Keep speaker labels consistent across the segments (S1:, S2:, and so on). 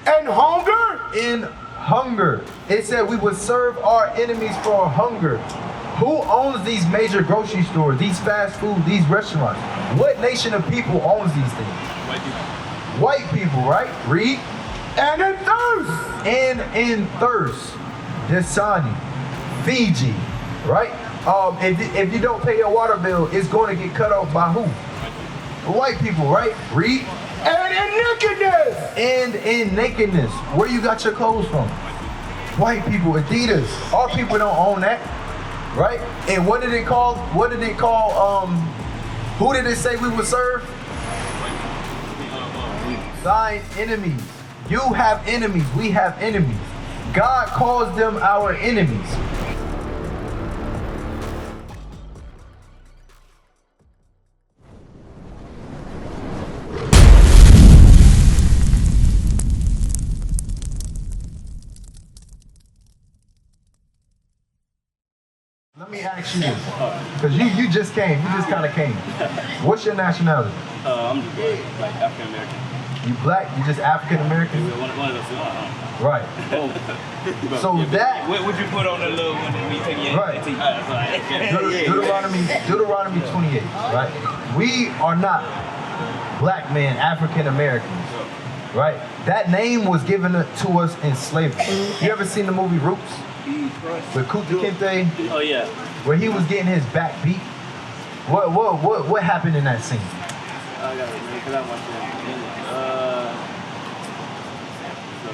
S1: And hunger?
S2: In hunger. It said we would serve our enemies for hunger. Who owns these major grocery stores, these fast food, these restaurants? What nation of people owns these things?
S3: White people.
S2: White people, right? Read.
S1: And in thirst.
S2: And in thirst. Gastonia, Fiji, right? If you don't pay your water bill, it's going to get cut off by who? White people, right? Read.
S1: And in nakedness.
S2: And in nakedness. Where you got your clothes from? White people, Adidas. Our people don't own that, right? And what did it call? Who did it say we would serve? Thine enemies. You have enemies. We have enemies. God calls them our enemies. Let me ask you this, because you just came, you just kind of came. What's your nationality?
S3: I'm just like African American.
S2: You black? You just African American?
S3: One of those two.
S2: Right. So that.
S3: What would you put on the little one that we take your
S2: right. Deuteronomy 28. Right. We are not black men, African Americans. Right. That name was given to us in slavery. You ever seen the movie Roots? With Kunta Kinte?
S3: Oh yeah.
S2: Where he was getting his back beat. What happened in that scene?
S3: I got it, man, because I watched it.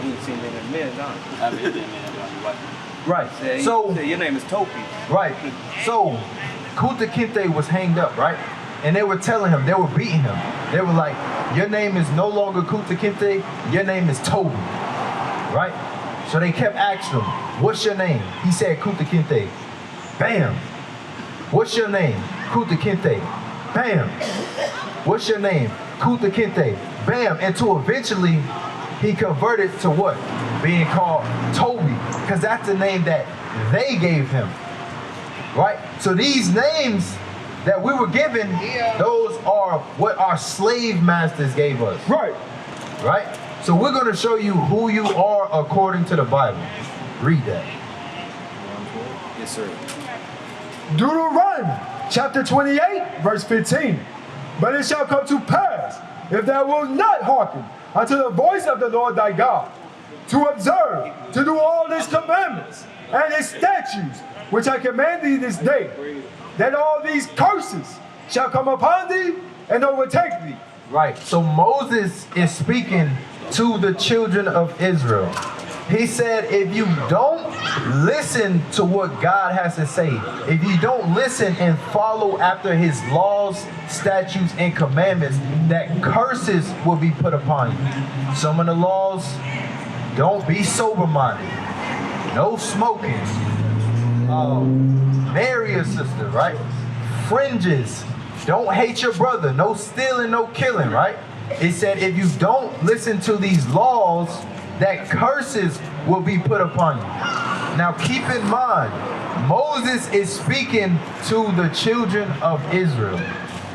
S4: You ain't seen it in a minute, huh?
S3: I've been in there,
S2: right.
S4: Say,
S2: so
S4: your name is Topi.
S2: Right. So Kunta Kinte was hanged up, right? And they were telling him, they were beating him. They were like, your name is no longer Kunta Kinte, your name is Toby. Right? So they kept asking him, what's your name? He said Kunta Kinte. Bam. What's your name? Kunta Kinte. Bam. What's your name? Kunta Kinte. Bam. Until eventually he converted to what? Being called Toby. Because that's the name that they gave him. Right? So these names that we were given, those are what our slave masters gave us.
S1: Right.
S2: Right? So we're going to show you who you are according to the Bible. Read that.
S4: Yes, sir.
S1: Deuteronomy chapter 28, verse 15. But it shall come to pass, if thou wilt not hearken unto the voice of the Lord thy God, to observe, to do all his commandments and his statutes, which I command thee this day, that all these curses shall come upon thee and overtake thee.
S2: Right. So Moses is speaking to the children of Israel. He said, if you don't listen to what God has to say, if you don't listen and follow after his laws, statutes, and commandments, that curses will be put upon you. Some of the laws, don't be sober-minded. No smoking. Marry your sister, right? Fringes. Don't hate your brother. No stealing, no killing, right? It said if you don't listen to these laws, that curses will be put upon you. Now keep in mind, Moses is speaking to the children of Israel.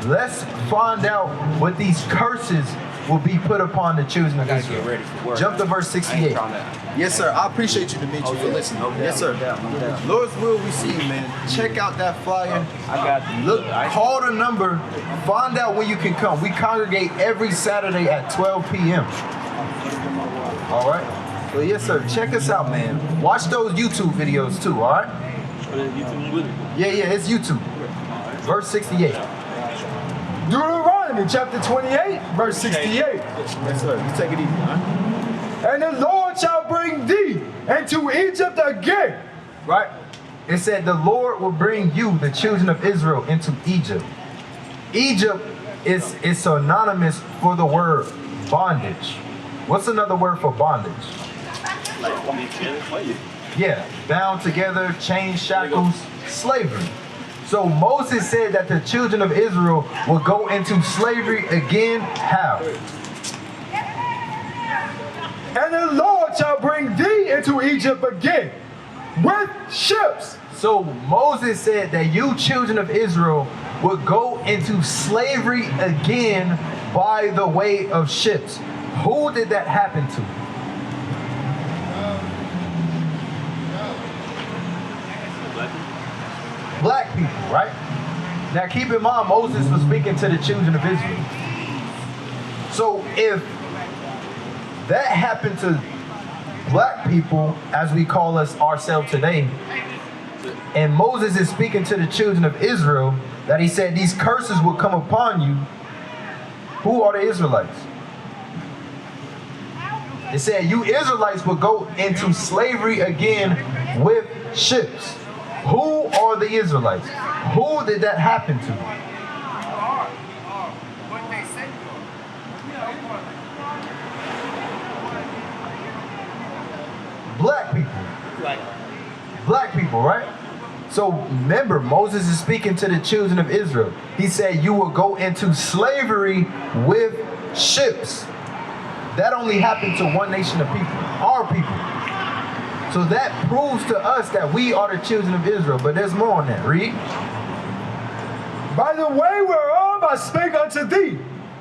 S2: Let's find out what these curses will be put upon the children of Israel.
S4: Get ready for work.
S2: Jump to verse 68.
S5: Yes, sir. I appreciate you, Dimitri, for listening. Yes, sir. Lord's will we see, man. Check out that flyer.
S4: I got
S5: Look,
S2: Call the number. Find out when you can come. We congregate every Saturday at 12 p.m. All right? So yes, sir. Check us out, man. Watch those YouTube videos too, all right? Yeah, it's YouTube. Verse 68.
S1: Deuteronomy chapter 28, verse 68.
S5: Yes, sir. You take it easy, huh?
S1: And the Lord shall bring thee into Egypt again.
S2: Right? It said the Lord will bring you, the children of Israel, into Egypt. Egypt is synonymous for the word bondage. What's another word for bondage? Yeah, bound together, chains, shackles, slavery. So Moses said that the children of Israel will go into slavery again. How?
S1: And the Lord shall bring thee into Egypt again with ships.
S2: So Moses said that you children of Israel would go into slavery again by the way of ships. Who did that happen to? people, right? Now keep in mind, Moses was speaking to the children of Israel. So if that happened to black people, as we call us ourselves today, and Moses is speaking to the children of Israel, that he said these curses will come upon you, who are the Israelites? It said you Israelites will go into slavery again with ships. Who are the Israelites? Who did that happen to? Black people. Black people, right? So remember, Moses is speaking to the children of Israel. He said you will go into slavery with ships. That only happened to one nation of people, our people. So that proves to us that we are the children of Israel. But there's more on that. Read.
S1: By the way whereof I spake unto thee,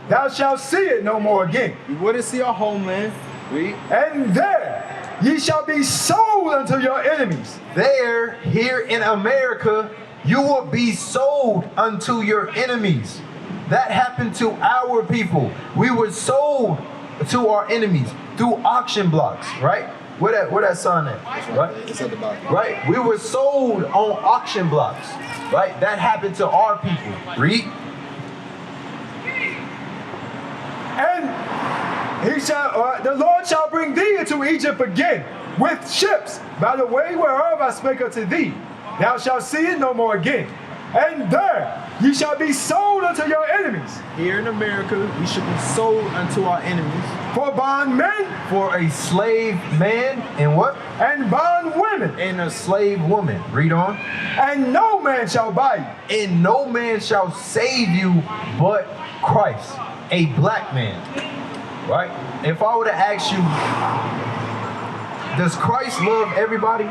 S1: thou shalt see it no more again.
S5: We wouldn't see our homeland. Read.
S1: And there ye shall be sold unto your enemies.
S2: There, here in America, you will be sold unto your enemies. That happened to our people. We were sold to our enemies through auction blocks, right? Where that sign at? Right?
S5: It's at the bottom.
S2: Right? We were sold on auction blocks, right? That happened to our people. Read.
S1: And he shall, the Lord shall bring thee into Egypt again with ships, by the way whereof I spake unto thee. Thou shalt see it no more again. And there ye shall be sold unto your enemies.
S5: Here in America, we should be sold unto our enemies.
S1: For bondmen
S2: For a slave man and what?
S1: and bondwomen.
S2: And a slave woman. Read on.
S1: And no man shall buy you.
S2: And no man shall save you but Christ, a black man. Right? If I were to ask you, does Christ love everybody?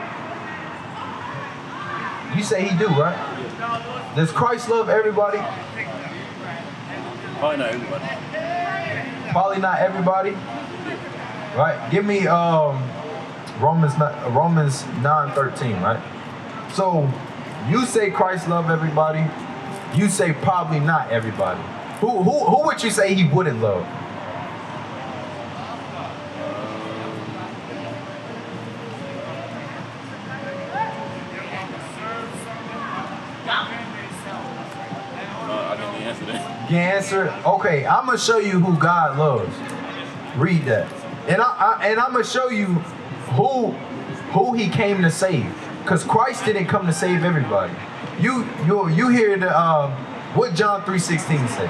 S2: You say he do, right? Does Christ love everybody?
S3: Probably not everybody.
S2: Probably not everybody. Right? Give me Romans 9:13, right? So you say Christ love everybody. You say probably not everybody. Who would you say he wouldn't love?
S3: I can answer that.
S2: You answer? Okay, I'm gonna show you who God loves. Read that, and I'm gonna show you who He came to save. Cause Christ didn't come to save everybody. You hear the what John 3:16 say?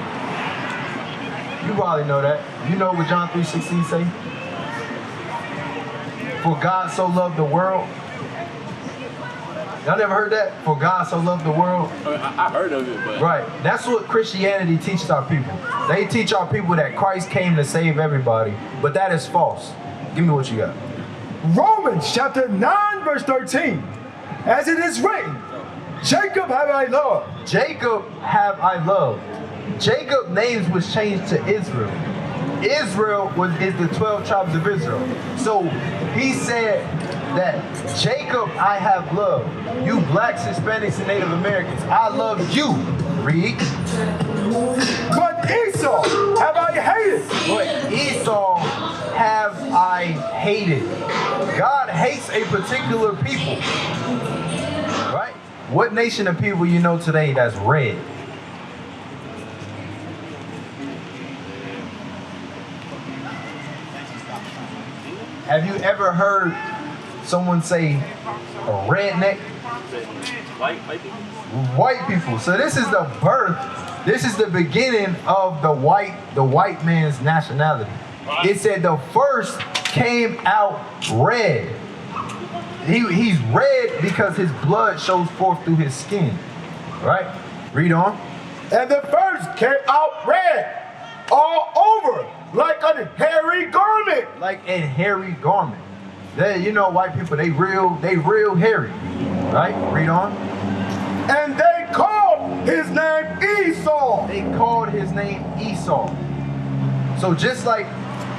S2: You probably know that. You know what John 3:16 say? For God so loved the world. Y'all never heard that? For God so loved the world.
S3: I heard of it, but
S2: Right. That's what Christianity teaches our people. They teach our people that Christ came to save everybody, but that is false. Give me what you got.
S1: Romans chapter 9 verse 13. As it is written, Jacob have I loved.
S2: Jacob have I loved. Jacob's names was changed to Israel. Israel is the 12 tribes of Israel. So he said that Jacob I have loved. You blacks, Hispanics, and Native Americans, I love you. Read.
S1: But Esau have I hated.
S2: But Esau have I hated. God hates a particular people. Right? What nation of people you know today that's red? Have you ever heard someone say a redneck?
S3: white people.
S2: White people. So this is the birth. This is the beginning of the white man's nationality. It said the first came out red. He's red because his blood shows forth through his skin. Right? Read on.
S1: And the first came out red all over like a hairy garment.
S2: Like a hairy garment. You know, white people, they real hairy. Right? Read on.
S1: And they called his name Esau.
S2: They called his name Esau. So just like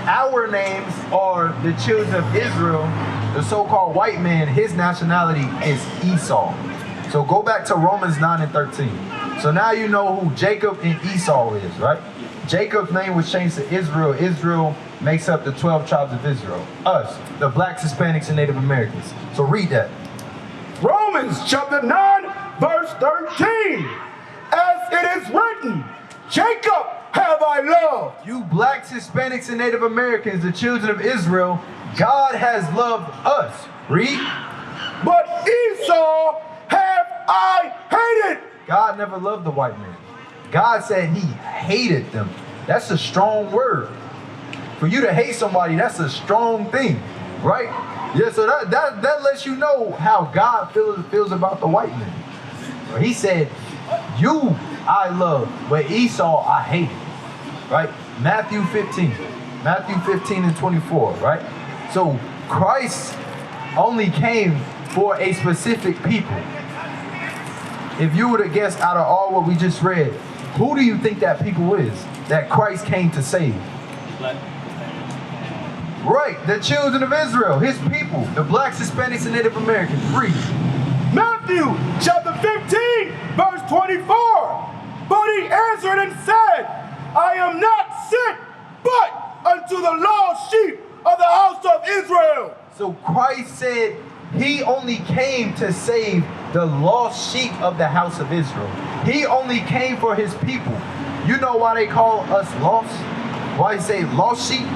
S2: our names are the children of Israel, the so-called white man, his nationality is Esau. So So go back to Romans 9 and 13. So now you know who Jacob and Esau is, right? Jacob's name was changed to Israel. Israel makes up the 12 tribes of Israel. Us, the blacks, Hispanics, and Native Americans. So read that.
S1: Romans chapter 9, verse 13. As it is written, Jacob have I loved.
S2: You blacks, Hispanics, and Native Americans, the children of Israel, God has loved us. Read.
S1: But Esau have I hated.
S2: God never loved the white man. God said he hated them. That's a strong word. For you to hate somebody, that's a strong thing, right? Yeah, so that lets you know how God feels about the white man. He said, you I love, but Esau I hated, right? Matthew 15 and 24, right? So Christ only came for a specific people. If you were to guess out of all what we just read, who do you think that people is that Christ came to save? Right, the children of Israel, his people, the blacks, Hispanics, and Native Americans. Read.
S1: Matthew chapter 15, verse 24. But he answered and said, I am not sent but unto the lost sheep of the house of Israel.
S2: So Christ said he only came to save the lost sheep of the house of Israel. He only came for his people. You know why they call us lost? Why he say lost sheep?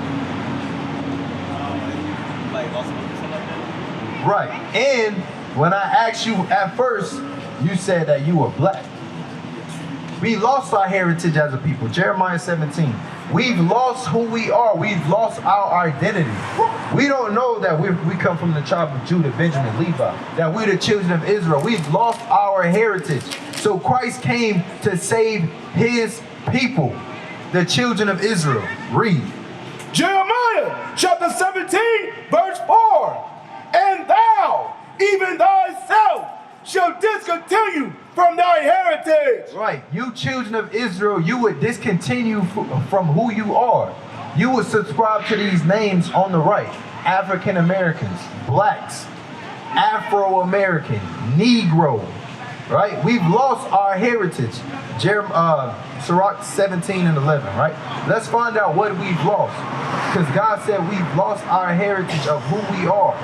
S3: Like lost money or something like that?
S2: Right. And when I asked you at first, you said that you were black. We lost our heritage as a people. Jeremiah 17. We've lost who we are. We've lost our identity. We don't know that we come from the tribe of Judah, Benjamin, Levi, that we're the children of Israel. We've lost our heritage. So Christ came to save his people, the children of Israel. Read.
S1: Jeremiah chapter 17, verse 4. And thou, even thyself, shall discontinue from thy heritage.
S2: Right. You children of Israel, you would discontinue from who you are. You would subscribe to these names on the right. African Americans, blacks, Afro-American, Negro. Right? We've lost our heritage. Sirach 17 and 11, right? Let's find out what we've lost. Because God said we've lost our heritage of who we are.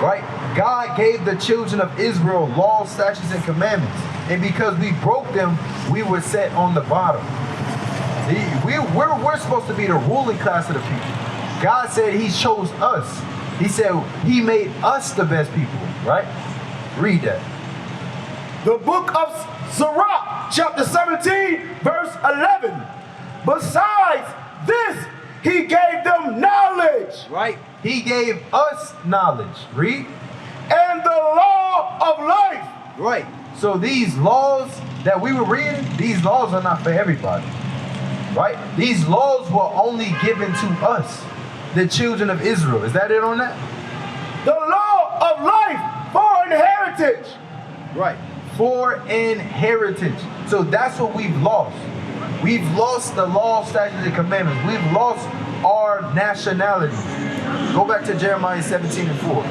S2: Right? God gave the children of Israel laws, statutes, and commandments. And because we broke them, we were set on the bottom. We're supposed to be the ruling class of the people. God said he chose us. He said he made us the best people, right? Read that.
S1: The book of Sirach, chapter 17, verse 11. Besides this, he gave them knowledge.
S2: Right? He gave us knowledge. Read.
S1: And the law of life.
S2: Right. So these laws that we were reading, these laws are not for everybody. Right? These laws were only given to us, the children of Israel. Is that it on that?
S1: The law of life for inheritance.
S2: Right. For inheritance. So that's what we've lost. We've lost the law, statutes, and commandments. We've lost our nationality. Go back to Jeremiah 17 and 4.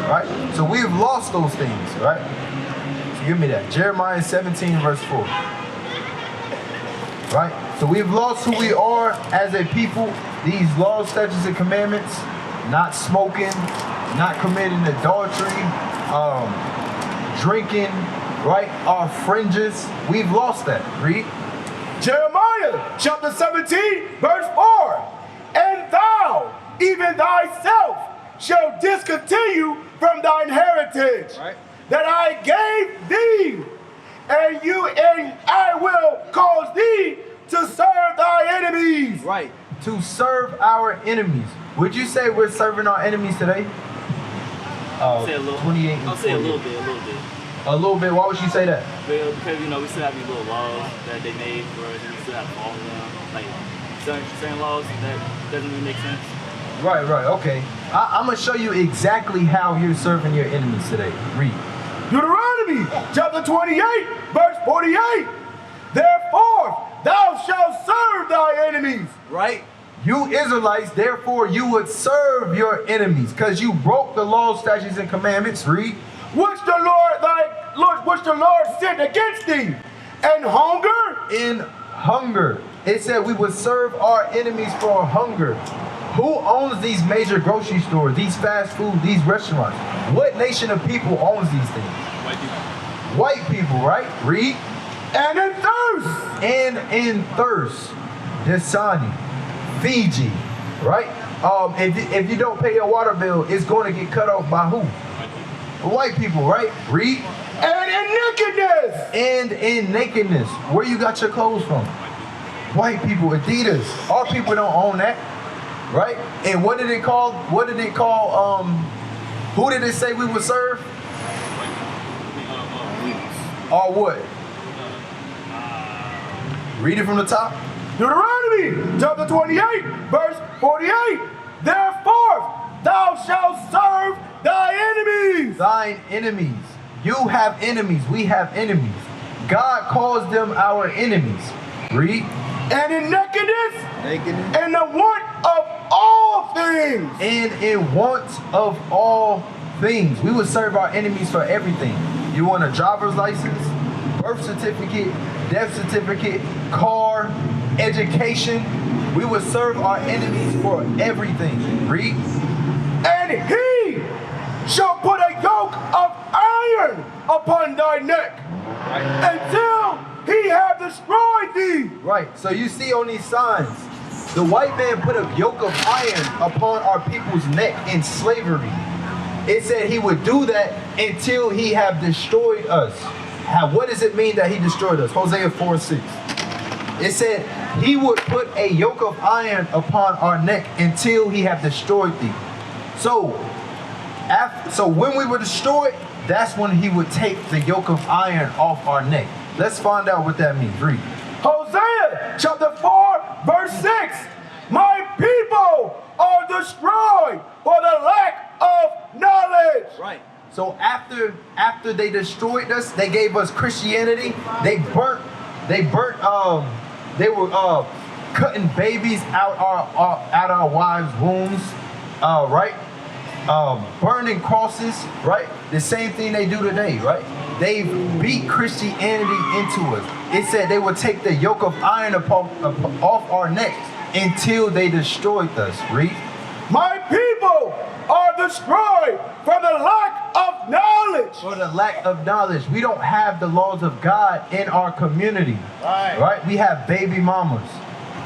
S2: Right? So we've lost those things, right? So give me that. Jeremiah 17 verse 4. Right? So we've lost who we are as a people. These laws, statutes, and commandments. Not smoking, not committing adultery, drinking, right? Our fringes. We've lost that. Read.
S1: Jeremiah chapter 17, verse 4. And thou, even thyself, shall discontinue from thine heritage,
S2: right,
S1: that I gave thee, and I will cause thee to serve thy enemies.
S2: Right. To serve our enemies. Would you say we're serving our enemies today?
S3: I'll say a little.
S2: 28
S3: I'll say a little bit.
S2: A little bit. Why would you say that?
S3: Well, because we still have these little laws that they made for us, and we still have to follow them. Like certain laws that doesn't really make sense.
S2: Right. Okay. I'm gonna show you exactly how you're serving your enemies today. Read.
S1: Deuteronomy chapter 28, verse 48. Therefore, thou shalt serve thy enemies.
S2: Right. You Israelites, therefore you would serve your enemies, because you broke the laws, statutes, and commandments. Read.
S1: Which the Lord thy which the Lord sent against thee, and hunger.
S2: In hunger. It said we would serve our enemies for hunger. Who owns these major grocery stores, these fast food, these restaurants? What nation of people owns these things?
S3: White people.
S2: White people, right? Read.
S1: And in thirst.
S2: And in thirst. Gastonia, Fiji, right? If you don't pay your water bill, it's going to get cut off by who? White people, right? Read.
S1: And in nakedness.
S2: And in nakedness. Where you got your clothes from? White people, Adidas. Our people don't own that, right? And what did it call? Who did it say we would serve? Or what? Read it from the top.
S1: Deuteronomy chapter 28, verse 48. Therefore, thou shalt serve thy enemies.
S2: Thine enemies. You have enemies. We have enemies. God calls them our enemies. Read.
S1: And in nakedness.
S5: Nakedness.
S1: And the want of all things.
S2: And in want of all things. We would serve our enemies for everything. You want a driver's license, birth certificate, death certificate, car, education. We would serve our enemies for everything. Read.
S1: And he shall put a yoke of iron upon thy neck, until he have destroyed thee.
S2: Right. So you see on these signs, the white man put a yoke of iron upon our people's neck in slavery. It said he would do that until he have destroyed us. What does it mean that he destroyed us? Hosea 4:6. It said he would put a yoke of iron upon our neck until he have destroyed thee. So when we were destroyed, that's when he would take the yoke of iron off our neck. Let's find out what that means. Read.
S1: Hosea chapter 4, verse 6. My people are destroyed for the lack of knowledge.
S2: Right. So after they destroyed us, they gave us Christianity. They were cutting babies out our wives' wombs, right? Burning crosses, right? The same thing they do today, right? They beat Christianity into us. It said they would take the yoke of iron off our necks until they destroyed us. Read.
S1: My people are destroyed for the lack of knowledge.
S2: For the lack of knowledge. We don't have the laws of God in our community. Right? We have baby mamas.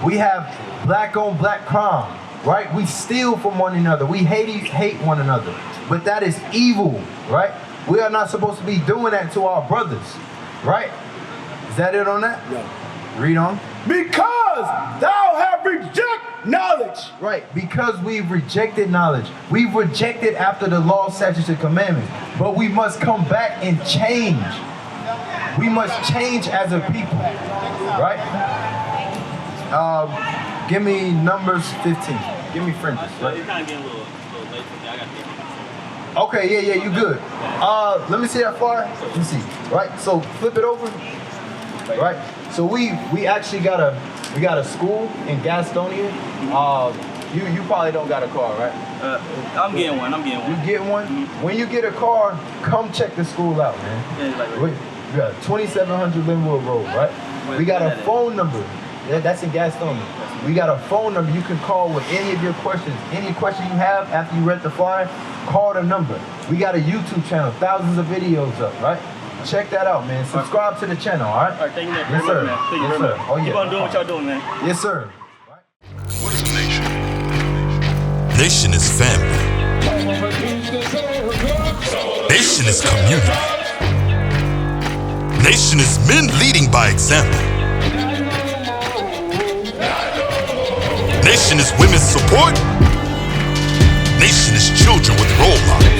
S2: We have black on black crime. Right? We steal from one another. We hate one another. But that is evil. Right? We are not supposed to be doing that to our brothers. Right? Is that it on that?
S1: Yeah.
S2: Read on.
S1: Because thou have rejected knowledge.
S2: Right, because we've rejected knowledge. We've rejected after the law, statutes, and commandments. But we must come back and change. We must change as a people. Right? Give me Numbers 15. Give me French. Right?
S3: It's kind of getting a little late for me. I got to get home.
S2: Okay, yeah, you good. Let me see that far. Let me see. Right, so flip it over. Right, so we actually got a school in Gastonia. You probably don't got a car, right?
S3: I'm getting one.
S2: You get one?
S3: Mm-hmm.
S2: When you get a car, come check the school out, man.
S3: Yeah, like
S2: We got 2700 Linwood Road, right? We got a phone number. Yeah, that's in Gastonia. We got a phone number you can call with any of your questions. Any question you have after you read the flyer, call the number. We got a YouTube channel, thousands of videos up, right? Check that out, man. Subscribe to the channel, all right?
S3: All right, thank you, man.
S2: Yes, sir.
S3: Man. Thank you
S2: Yes,
S3: very
S2: sir.
S3: much.
S2: Oh, yeah.
S3: Keep on doing what y'all doing, man.
S2: Yes, sir.
S6: What is a nation? Nation is family. Nation is community. Nation is men leading by example. Nation is women's support. Nation is children with role models.